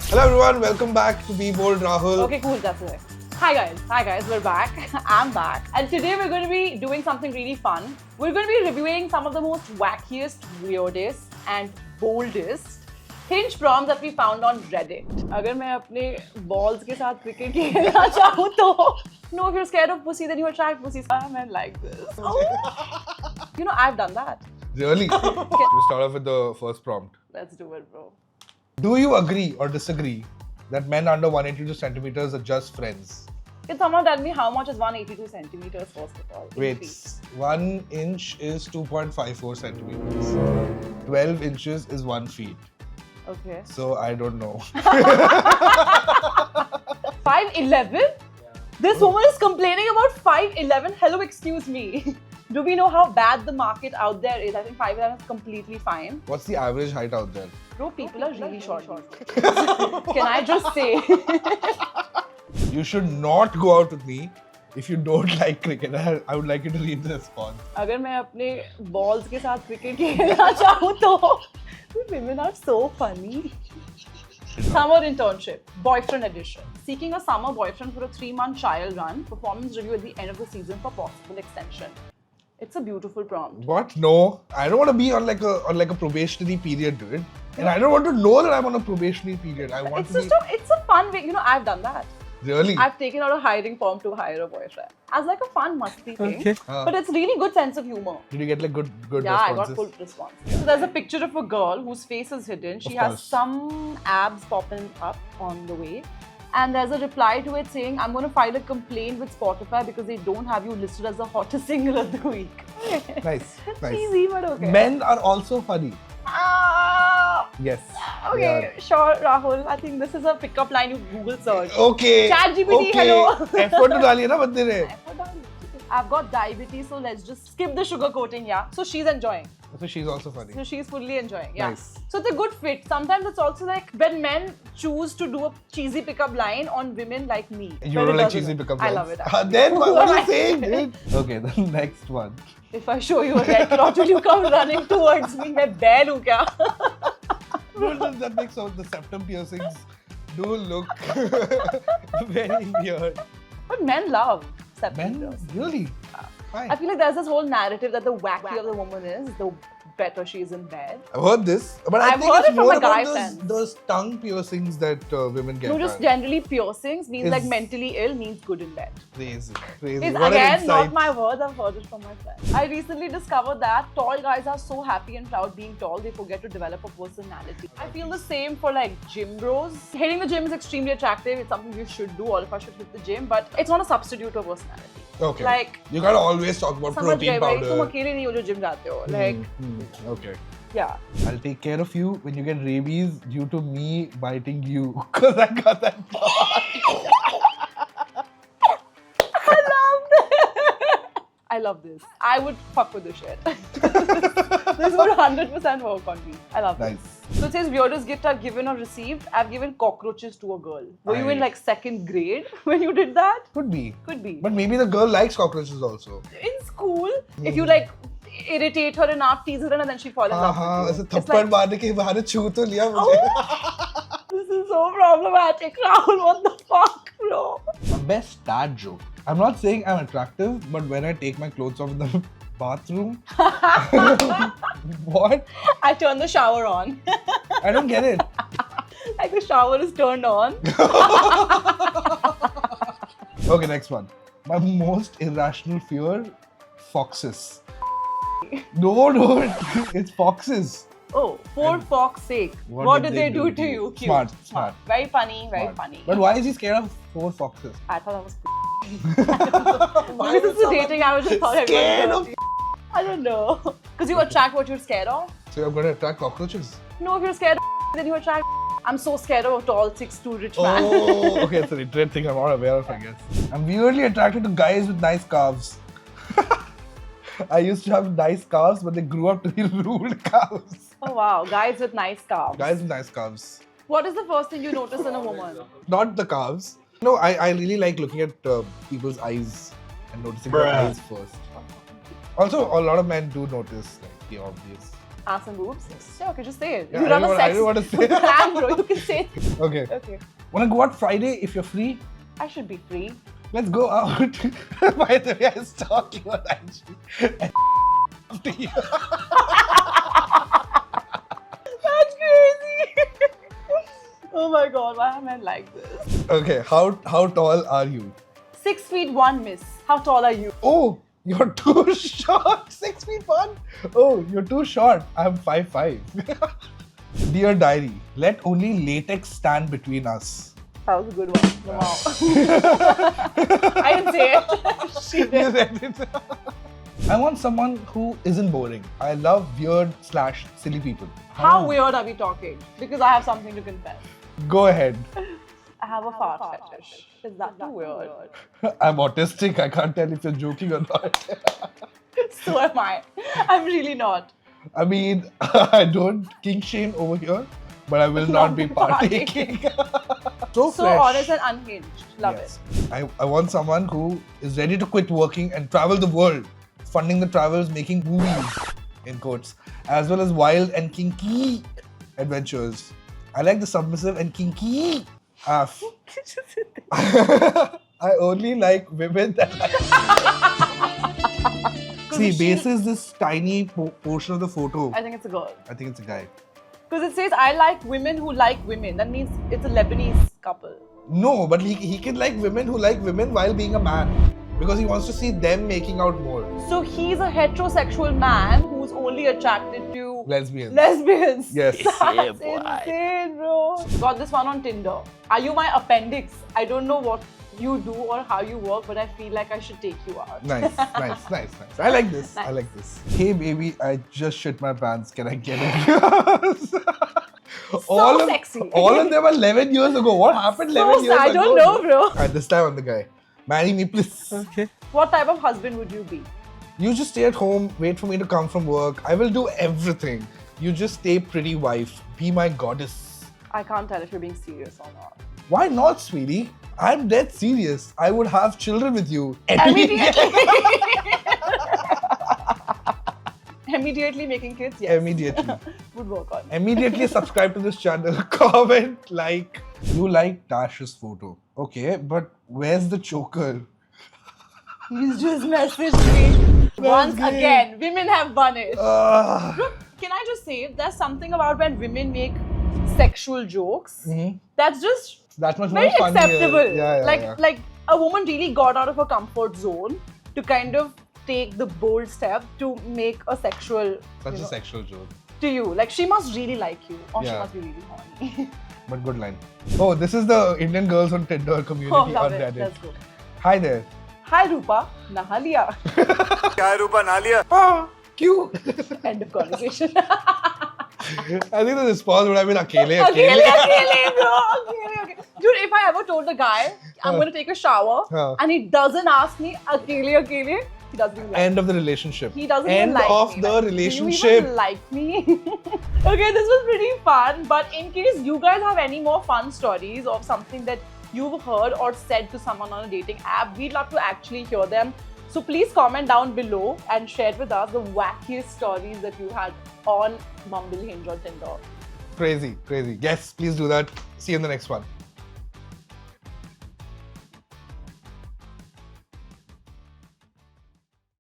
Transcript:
Hello everyone, welcome back to Be Bold Rahul. Okay, cool, that's it. Hi guys, we're back. I'm back. And today we're going to be doing something really fun. We're going to be reviewing some of the most wackiest, weirdest and boldest hinge prompts that we found on Reddit. अगर मैं अपने balls के साथ cricket खेलना चाहूँ तो no, if you're scared of pussy, then you attract pussies. I'm like this. You know, I've done that. Really? We'll start off with the first prompt. Let's do it, bro. Do you agree or disagree that men under 182 centimeters are just friends? Can someone tell me how much is 182 centimeters first of all? in Wait, feet? 1 inch is 2.54 centimeters. 12 inches is 1 feet. Okay. So I don't know. 5'11"? This woman is complaining about 5'11". Hello, excuse me. Do we know how bad the market out there is? I think 5'11" is completely fine. What's the average height out there? Bro, people are really short. Can I just say? You should not go out with me if you don't like cricket. I would like you to read the response. अगर मैं अपने balls के साथ cricket खेलना चाहूँ तो women are so funny. Summer internship, boyfriend edition. Seeking a summer boyfriend for a 3-month trial run. Performance review at the end of the season for possible extension. It's a beautiful prompt. What? No, I don't want to be on like a probationary period, dude. And I don't want to know that I'm on a probationary period. I want It's to just it's a fun way. You know, I've done that. Really? I've taken out a hiring form to hire a boyfriend as like a fun musty thing. Okay. But it's really good sense of humor. Did you get like good Yeah, I responses? got full response. So there's a picture of a girl whose face is hidden. She Of has course. some abs popping up on the way. And there's a reply to it saying, I'm going to file a complaint with Spotify because they don't have you listed as the hottest single of the week. Nice, nice. Easy, but okay. Men are also funny. Ah, Yes. okay, sure, Rahul. I think this is a pickup line you Google search. Okay. ChatGPT, okay. hello. Effort to डालिए ना बंदे ने. I've got diabetes, so let's just skip the sugar coating, yeah. So she's enjoying. So she's also funny. So she's fully enjoying, yeah. Nice. So it's a good fit. Sometimes it's also like when men choose to do a cheesy pickup line on women like me. You But don't it like doesn't. cheesy pickup I lines? love it. Then what are you Right. saying, dude? Okay, the next one. If I show you a red crotch, will you come running towards me? मैं बैल हूँ क्या? No, that makes all the septum piercings do look very weird. But men love septum Men, piercings. really? Why? I feel like there's this whole narrative that the wackier the woman is, the better she is in bed. I've heard this, but I I've think heard it's it from more a guy about friend. those tongue piercings that women get. No, just man. generally piercings means like Is- mentally ill means good in bed. Crazy, crazy. It's What an again not insight. my words, I've heard it from my friend. I recently discovered that tall guys are so happy and proud being tall, they forget to develop a personality. I feel the same for like gym bros. Hitting the gym is extremely attractive. It's something you should do. All of us should hit the gym, but it's not a substitute for personality. Okay. Like, you gotta always talk about समझ protein गए भाई, तुम powder. अकेले नहीं हो जो gym जाते हो. Like, Okay. yeah. I'll take care of you when you get rabies due to me biting you. Because I got that part. I love this. I would fuck with this shit. This would 100% work on me. I love this. Nice. So it says weirdest gift I've given or received. I've given cockroaches to a girl. Were you in like 2nd grade when you did that? Could be. Could be. But maybe the girl likes cockroaches also. In school, if you like irritate her enough, tease her, and then she fall in love हाँ with ऐसे you. It's थप्पड़ like, मारने के बहाने छू तो लिया मुझे. this is so problematic, Rahul. What the fuck, bro? My best dad joke. I'm not saying I'm attractive, but when I take my clothes off in the bathroom, what? I turn the shower on. I don't get it. Like the shower is turned on. Okay, next one. My most irrational fear: foxes. No, it's foxes. Oh, for fuck's sake. What did they do to you? Cute. Smart. Very funny, very Smart. funny. But why is he scared of 4 foxes? I thought that was Why this is dating? I was just thought scared everyone I don't know. Because you attract what you're scared of. So you're going to attract cockroaches? No, if you're scared of then you attract I'm so scared of a tall 6'2" rich man. Oh, okay, it's a weird thing I'm not aware of, I guess. I'm weirdly attracted to guys with nice calves. I used to have nice calves, but they grew up to be ruled calves. Oh wow, guys with nice calves. Guys with nice calves. What is the first thing you notice in a woman? Not the calves. No, I really like looking at people's eyes and noticing their eyes first. Also, a lot of men do notice like the obvious. Ass and boobs? Yeah, okay, just say it. Yeah, You run a sex I didn't want to say it. brand, bro. You can say it. Okay. Okay. Wanna go out Friday if you're free? I should be free. Let's go out. By the way, I was talking about IG. To you. That's crazy. Oh my god, why am I like this? Okay, how tall are you? 6 feet 1, miss. How tall are you? Oh, you're too short. 6 feet 1. Oh, you're too short. I'm 5'5". Dear diary, let only latex stand between us. That was a good one. Wow. I didn't say it. She You did. said it. I want someone who isn't boring. I love weird/silly people. How weird are we talking? Because I have something to confess. Go ahead. I have a fart fetish. Is that too weird? I'm autistic. I can't tell if you're joking or not. So am I. I'm really not. I mean, I don't kink shame over here, but I will not be partaking. So So fresh. honest and unhinged. Love Yes. it. I want someone who is ready to quit working and travel the world, funding the travels, making movies, in quotes, as well as wild and kinky adventures. I like the submissive and kinky half. I only like women that See, basis this tiny portion of the photo. I think it's a girl. I think it's a guy. Because it says, I like women who like women. That means it's a Lebanese couple. No, but he can like women who like women while being a man. Because he wants to see them making out more. So he's a heterosexual man who's only attracted to Lesbians. lesbians. Yes. That's insane, bro. Got this one on Tinder. Are you my appendix? I don't know what you do or how you work, but I feel like I should take you out. Nice. I like this. I Nice. like this. Hey baby, I just shit my pants. Can I get it? Yours? So sexy. All of them are 11 years ago. What happened 11 years ago? I don't know, bro. Alright, this time I'm the guy. Marry me, please. Okay. What type of husband would you be? You just stay at home, wait for me to come from work. I will do everything. You just stay pretty wife. Be my goddess. I can't tell if you're being serious or not. Why not, sweetie? I'm dead serious. I would have children with you. Immediately. Immediately making kids? Yes. Immediately. Would work on. Immediately subscribe to this channel. Comment, like. You like Dash's photo. Okay, but where's the choker? He's just messaged me. Once great. again, women have vanished. Ah. Can I just say, there's something about when women make sexual jokes that's just That's much very more funny. acceptable. Yeah. Like a woman really got out of her comfort zone to kind of take the bold step to make a sexual Such you a know, sexual joke. to you. Like she must really like you, or she Yeah. must be really horny. But good line. Oh, this is the Indian girls on Tinder community Oh, on love it. Reddit. That's good. Hi there. Hi Rupa, naha liya. क्या है रूपा ना लिया Ah, cute. End of conversation. I think the response would have been akele. Akele, bro. Okay. Dude, if I ever told a guy I'm going to take a shower and he doesn't ask me akele, he doesn't even like me. End of the relationship. He doesn't End even like of me. the Like, relationship. Do you even like me? Okay, this was pretty fun. But in case you guys have any more fun stories of something that you've heard or said to someone on a dating app, we'd love to actually hear them. So please comment down below and share with us the wackiest stories that you had on Bumble, Hinge or Tinder. Crazy. Yes, please do that. See you in the next one.